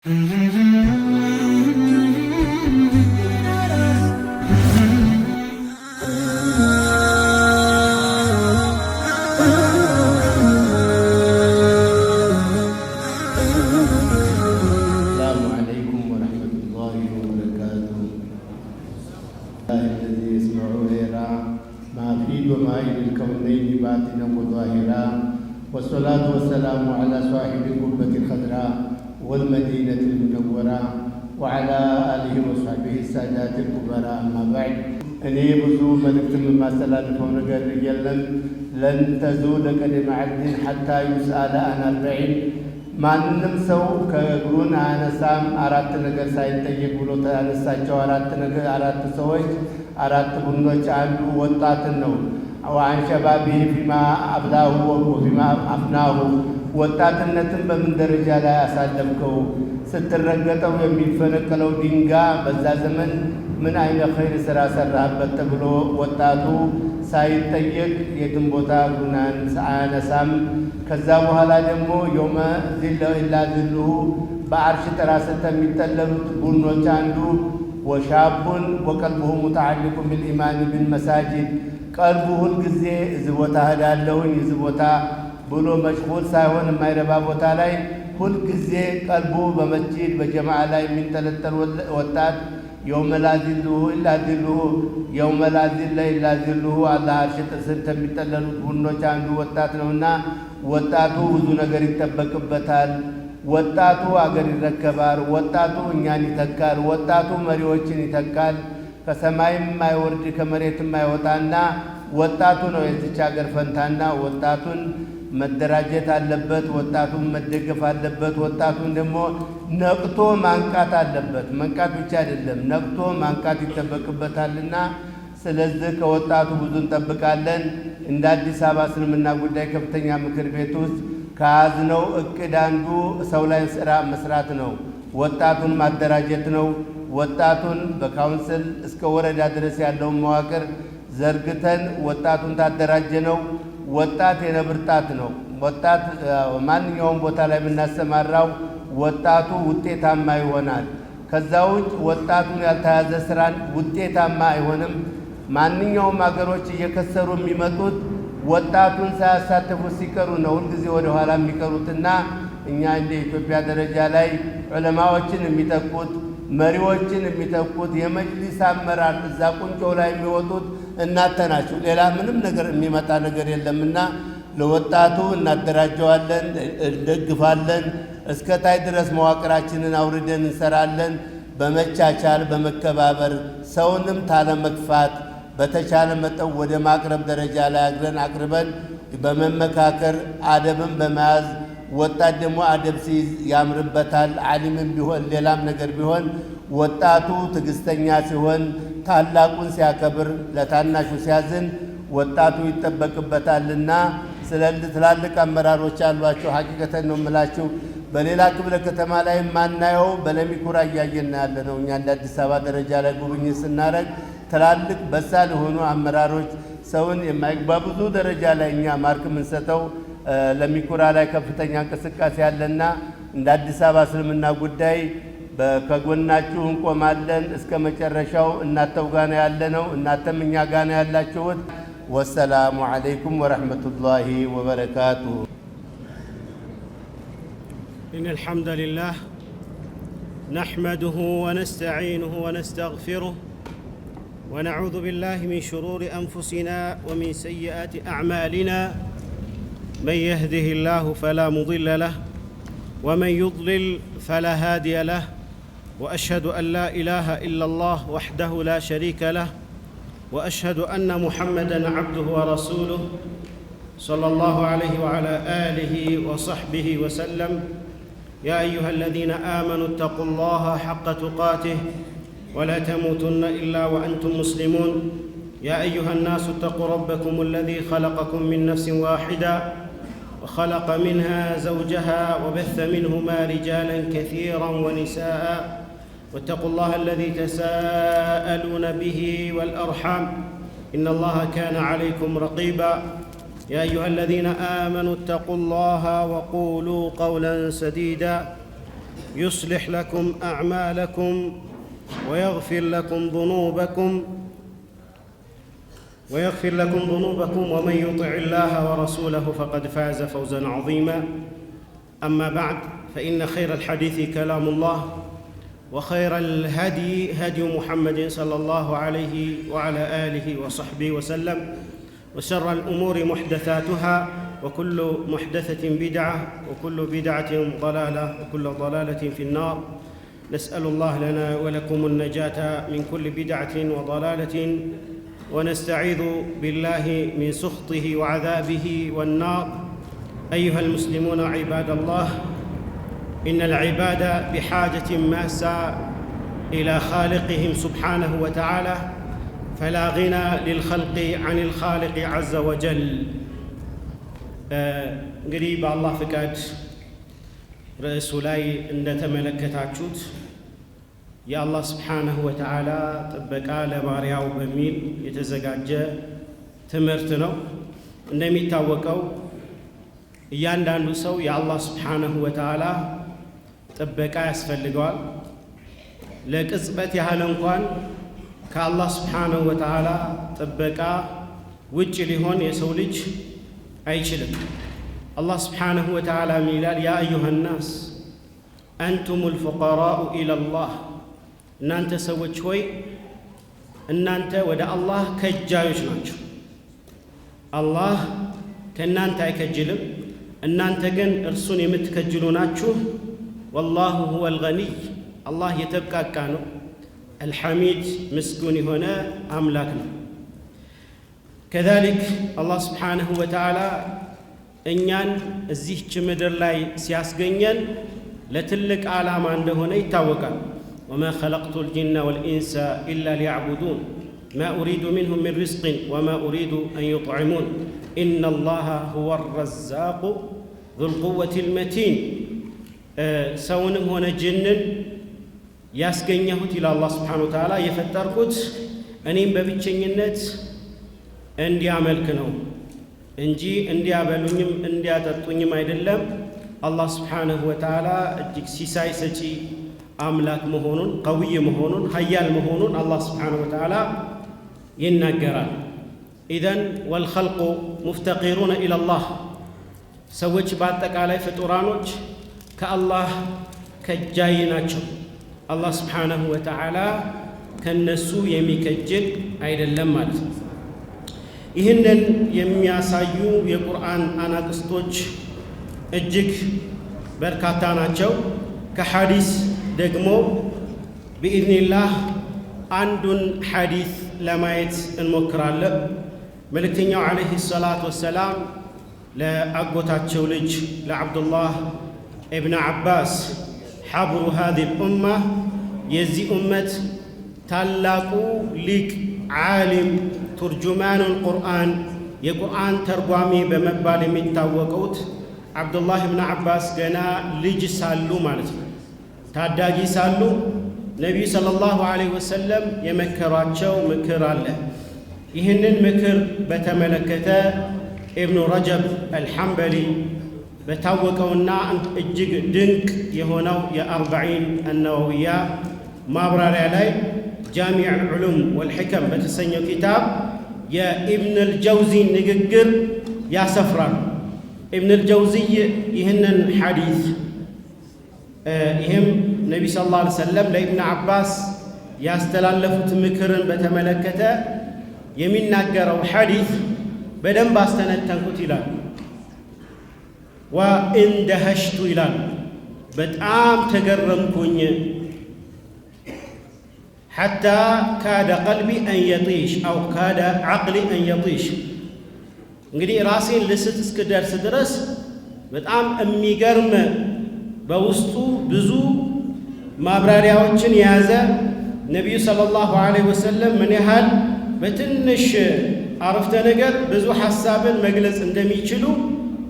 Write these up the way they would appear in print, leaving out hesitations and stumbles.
الذي يسمع ويرى ما في ضمائر الكونين باطنا وظاهرا، والصلاة والسلام على صاحب القبة الخضراء والمدينة المنورة وعلى آله وصحبه السادات الكبراء. أما بعد، أني بزو ملكت مما سلالفون رجلا لن تزول قدم عبد حتى يسأل عن 40 ማንም ሰው ከእግሩን አነሳም አራት ነገር ሳይጠየቅ ብሎ ተነሳቸው። አራት ሰዎች አራት ቡድኖች አንዱ ወጣትን ነው። ወአን ሸባቢ ፊማ አብላሁ ወፊማ አፍናሁ፣ ወጣትነትን በምን ደረጃ ላይ አሳለፍከው? ስትረገጠው የሚፈነቀለው ድንጋይ በዛ ዘመን ምን አይነት ኸይር ስራ ሰራህበት ተብሎ ወጣቱ ሳይጠየቅ የትም ቦታ ጉናን አያነሳም። ከዛ በኋላ ደግሞ የውመ ዚለ ኢላ ዚልሁ፣ በአርሽ ጥላ ስር የሚጠለሉት ቡድኖች አንዱ ወሻቡን ወቀልቡሁ ሙተዓልቁ ቢልኢማን ቢልመሳጅድ፣ ቀልቡ ሁልጊዜ እዚህ ቦታ እሄዳለሁኝ እዚህ ቦታ ብሎ መሽጉል ሳይሆን የማይረባ ቦታ ላይ ሁልጊዜ ቀልቡ በመስጂድ በጀማዓ ላይ የሚንጠለጠል ወጣት የውመ ላ ዚልሁ ኢላ ዚልሁ፣ የውመ ላ ዚለ ኢላ ዚልሁ፣ አላህ አርሽ ስር ከሚጠለሉት ቡድኖች አንዱ ወጣት ነውና ወጣቱ ብዙ ነገር ይጠበቅበታል። ወጣቱ አገር ይረከባል። ወጣቱ እኛን ይተካል። ወጣቱ መሪዎችን ይተካል። ከሰማይም የማይወርድ ከመሬትም የማይወጣና ወጣቱ ነው የዚች ሀገር ፈንታና ወጣቱን መደራጀት አለበት። ወጣቱን መደገፍ አለበት። ወጣቱን ደግሞ ነቅቶ ማንቃት አለበት። መንቃት ብቻ አይደለም፣ ነቅቶ ማንቃት ይጠበቅበታልና ስለዚህ ከወጣቱ ብዙ እንጠብቃለን። እንደ አዲስ አበባ እስልምና ጉዳይ ከፍተኛ ምክር ቤት ውስጥ ከያዝነው እቅድ አንዱ ሰው ላይ ስራ መስራት ነው። ወጣቱን ማደራጀት ነው። ወጣቱን በካውንስል እስከ ወረዳ ድረስ ያለውን መዋቅር ዘርግተን ወጣቱን ታደራጀ ነው። ወጣት የነብርጣት ነው። ወጣት ማንኛውም ቦታ ላይ የምናሰማራው ወጣቱ ውጤታማ ይሆናል። ከዛ ውጭ ወጣቱን ያልተያዘ ስራን ውጤታማ አይሆንም። ማንኛውም ሀገሮች እየከሰሩ የሚመጡት ወጣቱን ሳያሳተፉ ሲቀሩ ነው ሁልጊዜ ወደ ኋላ የሚቀሩትና እኛ እንደ ኢትዮጵያ ደረጃ ላይ ዑለማዎችን የሚተኩት መሪዎችን የሚተኩት የመጅሊስ አመራር እዛ ቁንጮው ላይ የሚወጡት እናንተ ናችሁ። ሌላ ምንም ነገር የሚመጣ ነገር የለምና ለወጣቱ እናደራጀዋለን፣ እንደግፋለን። እስከ ታይ ድረስ መዋቅራችንን አውርደን እንሰራለን። በመቻቻል በመከባበር ሰውንም ታለመክፋት በተቻለ መጠን ወደ ማቅረብ ደረጃ ላይ አቅርበን በመመካከር አደብን በመያዝ ወጣት ደግሞ አደብ ሲይዝ ያምርበታል። ዓሊምም ቢሆን ሌላም ነገር ቢሆን ወጣቱ ትዕግስተኛ ሲሆን ታላቁን ሲያከብር ለታናሹ ሲያዝን ወጣቱ ይጠበቅበታልና ስለዚህ ትላልቅ አመራሮች አሏቸው። ሐቂቀተን ነው የምላችሁ። በሌላ ክፍለ ከተማ ላይ ማናየው በለሚኩራ እያየን ያለ ነው። እኛ እንደ አዲስ አበባ ደረጃ ላይ ጉብኝት ስናደርግ ትላልቅ በሳል የሆኑ አመራሮች ሰውን የማይግባቡዙ ደረጃ ላይ እኛ ማርክ የምንሰጠው ለሚኩራ ላይ ከፍተኛ እንቅስቃሴ ያለና እንደ አዲስ አበባ እስልምና ጉዳይ ከጎናችሁ እንቆማለን እስከ መጨረሻው። እናንተው ጋር ያለነው እናንተም እኛ ጋር ያላችሁት። ወሰላሙ አለይኩም ወረሕመቱላሂ ወበረካቱሁ። إن الحمد لله نحمده ونستعينه ونستغفره ونعوذ بالله من شرور أنفسنا ومن سيئات أعمالنا، من يهده الله فلا مضل له ومن يضلل فلا هادي له، وأشهد أن لا إله إلا الله وحده لا شريك له، وأشهد أن محمدًا عبده ورسوله صلى الله عليه وعلى آله وصحبه وسلم. يا أيها الذين آمنوا اتقوا الله حق تقاته ولا تموتن إلا وأنتم مسلمون. يا أيها الناس اتقوا ربكم الذي خلقكم من نفس واحدة وخلق منها زوجها وبث منهما رجالا كثيرا ونساء، واتقوا الله الذي تساءلون به والأرحام إن الله كان عليكم رقيبا. يا أيها الذين آمنوا اتقوا الله وقولوا قولا سديدا يصلح لكم أعمالكم ويغفر لكم ذنوبكم ومن يطع الله ورسوله فقد فاز فوزا عظيما. أما بعد، فإن خير الحديث كلام الله، وخير الهدي هدي محمد صلى الله عليه وعلى آله وصحبه وسلم، وشر الأمور محدثاتها، وكل محدثة بدعة، وكل بدعة ضلالة، وكل ضلالة في النار. نسأل الله لنا ولكم النجاة من كل بدعة وضلالة، ونستعيذ بالله من سخطه وعذابه والنار. أيها المسلمون عباد الله، إن العباد بحاجة ماسة إلى خالقهم سبحانه وتعالى، فلا غنى للخلق عن الخالق عز وجل. قريب الله فكاد رسولاي إن تملكتاچوت يا الله سبحانه وتعالى طبقا لبارياو بميل يتزጋጀ ትምህርት ነው። እንደሚታወቀው እያንዳንዱ ሰው የአላህ ስብሓነሁ ወተዓላ ጥበቃ ያስፈልገዋል። ለቅጽበት ያህል እንኳን ከአላህ ስብሓነሁ ወተዓላ ጥበቃ ውጭ ሊሆን የሰው ልጅ አይችልም። አላህ ስብሓነሁ ወተዓላ ምን ይላል? ያ አዩሃ ናስ አንቱሙል ፉቀራኡ ኢለላህ፣ እናንተ ሰዎች ሆይ እናንተ ወደ አላህ ከጃዮች ናቸው። አላህ ከእናንተ አይከጅልም፣ እናንተ ግን እርሱን የምትከጅሉ ናችሁ። ወላሁ ሁወል ገኒይ፣ አላህ የተብቃቃ ነው። አልሐሚድ፣ ምስጉን የሆነ አምላክ ነው። ከዛሊክ አላህ ስብሓነሁ ወተዓላ እኛን እዚህች ምድር ላይ ሲያስገኘን ለትልቅ ዓላማ እንደሆነ ይታወቃል። ወማ ኸለቅቱ ልጅነ ወልኢንሰ ኢላ ሊያዕቡዱን ማ ኡሪዱ ሚንሁም ምን ሪዝቅን ወማ ኡሪዱ አን ዩጥዕሙን ኢነ አላህ ሁወ ረዛቁ ዙልቁወት ልመቲን። ሰውንም ሆነ ጅንን ያስገኘሁት ይላል አላህ ስብሓነሁ ወተዓላ፣ የፈጠርኩት እኔም በብቸኝነት እንዲያመልክ ነው እንጂ እንዲያበሉኝም እንዲያጠጡኝም አይደለም። አላህ ስብሓነሁ ወተዓላ እጅግ ሲሳይ ሰጪ አምላክ መሆኑን፣ ቀዊይ መሆኑን፣ ሀያል መሆኑን አላህ ስብሓነሁ ወተዓላ ይናገራል። ኢዘን ወልኸልቁ ሙፍተቂሩነ ኢለላህ፣ ሰዎች በአጠቃላይ ፍጡራኖች ከአላህ ከጃይ ናቸው። አላህ ስብሓነሁ ወተዓላ ከነሱ የሚከጅል አይደለም ማለት ነው። ይህንን የሚያሳዩ የቁርአን አናቅስቶች እጅግ በርካታ ናቸው። ከሐዲስ ደግሞ ብኢዝኒላህ አንዱን ሐዲስ ለማየት እንሞክራለን። መልእክተኛው ዓለይሂ ሰላቱ ወሰላም ለአጎታቸው ልጅ ለዓብዱላህ ኢብን ዓባስ ሐብሩ ሃዚሂል ኡማ፣ የዚህ ኡመት ታላቁ ሊቅ ዓሊም ቱርጁማኑል ቁርአን፣ የቁርአን ተርጓሚ በመባል የሚታወቁት ዓብዱላህ ኢብን ዓባስ ገና ልጅ ሳሉ ማለት ነው፣ ታዳጊ ሳሉ ነቢዩ ሰለላሁ ዐለይሂ ወሰለም የመከሯቸው ምክር አለ። ይህንን ምክር በተመለከተ ኢብኑ ረጀብ አልሐንበሊ በታወቀውና እጅግ ድንቅ የሆነው የአርበዒን አነወዊያ ማብራሪያ ላይ ጃሚዕ አልዑሉም ወልሕከም በተሰኘው ኪታብ የኢብን አልጀውዚን ንግግር ያሰፍራሉ። ኢብን አልጀውዚይ ይህንን ሐዲስ ይህም ነቢ ሰለላሁ ዐለይሂ ወሰለም ለኢብን ዓባስ ያስተላለፉት ምክርን በተመለከተ የሚናገረው ሐዲስ በደንብ አስተነተንኩት ይላል። ወእንደሀሽቱ ይላል፣ በጣም ተገረምኩኝ። ሐታ ካደ ቀልቢ አን የጢሽ አው ካደ ዓቅሊ አን የጢሽ። እንግዲህ ራሴን ልስት እስክደርስ ድረስ በጣም የሚገርም በውስጡ ብዙ ማብራሪያዎችን የያዘ ነቢዩ ሰለላሁ ዐለይሂ ወሰለም ምን ያህል በትንሽ አረፍተ ነገር ብዙ ሐሳብን መግለጽ እንደሚችሉ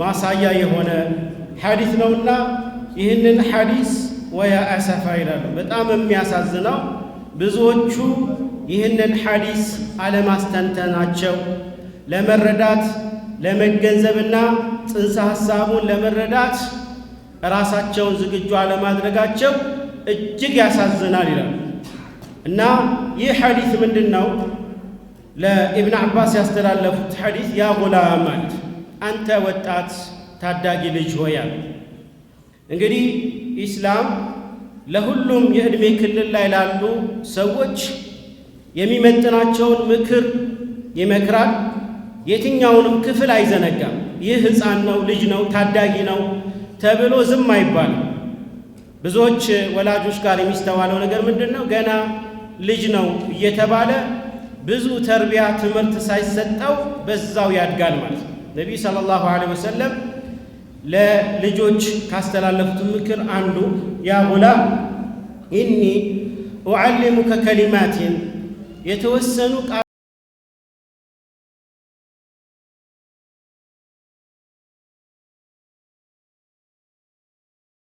ማሳያ የሆነ ሐዲስ ነውና ይህንን ሐዲስ ወያ አሰፋ ይላሉ። በጣም የሚያሳዝነው ብዙዎቹ ይህንን ሐዲስ አለማስተንተናቸው፣ ለመረዳት ለመገንዘብና ጽንሰ ሐሳቡን ለመረዳት ራሳቸውን ዝግጁ አለማድረጋቸው እጅግ ያሳዝናል ይላል። እና ይህ ሐዲስ ምንድነው? ለኢብኑ አባስ ያስተላለፉት ሐዲስ ያ ጉላም ማለት አንተ ወጣት ታዳጊ ልጅ ሆይ። እንግዲህ ኢስላም ለሁሉም የዕድሜ ክልል ላይ ላሉ ሰዎች የሚመጥናቸውን ምክር ይመክራል። የትኛውንም ክፍል አይዘነጋም። ይህ ሕፃን ነው፣ ልጅ ነው፣ ታዳጊ ነው ተብሎ ዝም አይባልም። ብዙዎች ወላጆች ጋር የሚስተዋለው ነገር ምንድነው? ገና ልጅ ነው እየተባለ ብዙ ተርቢያ ትምህርት ሳይሰጠው በዛው ያድጋል ማለት ነው። ነቢይ ሰለላሁ ዐለይሂ ወሰለም ለልጆች ካስተላለፉት ምክር አንዱ ያ ጉላም ኢኒ ኡዓሊሙከ ከሊማቲን የተወሰኑ